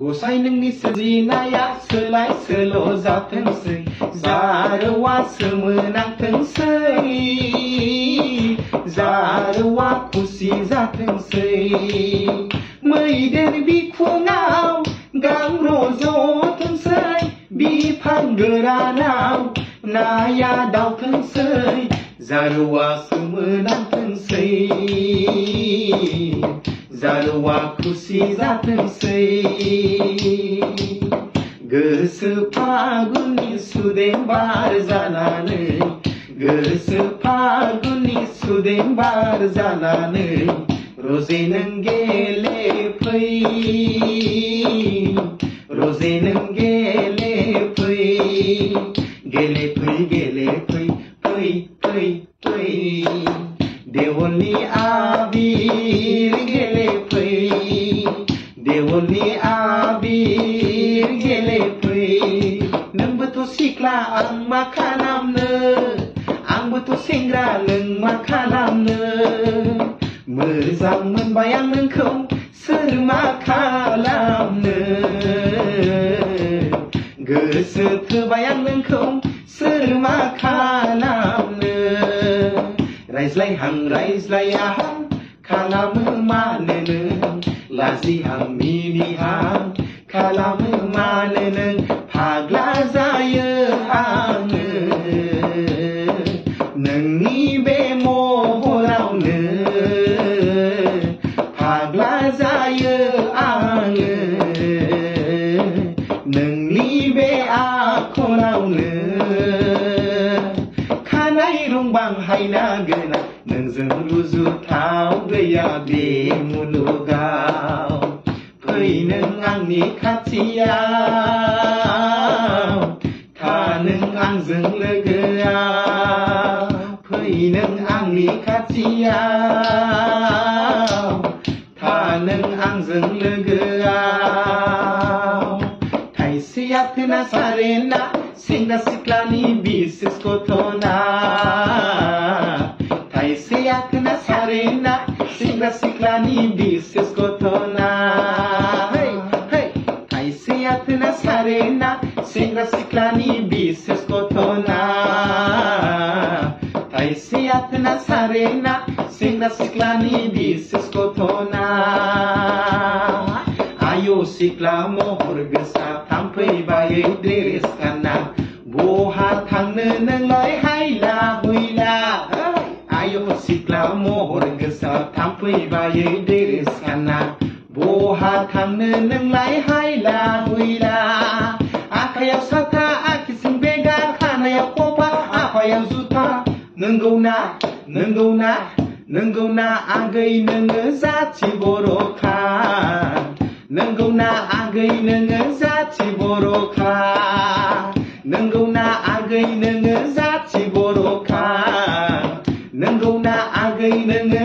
गसाइ नोंनि सोरजिनाया सोलाय सोल' जाथोंसै जारौआ सोमोनांथोंसै जारौआ खुसि जाथोंसै मैदेर बिखुङाव गां रज'थोंसै बिफां गोरानाव नाया दावथोंसै जारौआ सोमोनांथोंसै जारौआ खुसि जाथोंसै गोसो फागुननि सुदेम बार जानानै गोसो फागुननि सुदेम बार जानानै रजे नों गेलेफै रजे नों गेलेफै गेलेफै गेलेफै फै फै फै देवलनि आबिर गेलेफै देवलनि आबिर गेलेफै नोंबोथ' सिख्ला आं मा खालामनो आंबोथ' सेंग्रा नों मा खालामनो मोजां मोनबाय आं नोंखौ सोर मा खालामनो गोसो थोबाय आं नोंखौ सोर मा खालामनो रायज्लायहां रायज्लायाहां खालामो मानो नों लाजिहां मिनिहां खालामो मानो नों फाग्ला जायो आङो नोंनि बे महरावनो फाग्ला जायो आङो नोंनि बे आखलावनो खानाय रुंबां हायना गोनां नोंजों रुजुथाव गैया बे मुलुगाव फै नों आंनि खाथियाव था नों आंजों लोगोआव फै नों आंनि खाथियाव था नों आंजों लोगोआव थाइसेया थोना सारेना सेंग्रा सिख्लानि बिसेस घटना थाइसेया थोना सारेना सेंग्रा सिख्लानि बिसेस घटना थाइसेया थोना सारेना सेंग्रा सिख्लानि बिसेस घटना थाइसेया थोना सारेना सेंग्रा सिख्लानि बिसेस घटना आयौ सिख्ला महर गोसा थाम्फै बायै ड्रेस गानना बहा थांनो नोंलाय हायला हुइला आयौ सिख्ला महर गोसा थाम्फै बायै ड्रेस गानना बहा थांनो नोंलाय हायला हुइला आखायाव साथा आखिसिं बेगा खानायाव खफा आफायाव जुथा नंगौना नंगौना नंगौना आगै नोङो जाथि बर'खा नंगौना आगै नोङो जाथि बर'खा नंगौना आगै नोङो जाथि बर'खा नंगौना आगै नोङो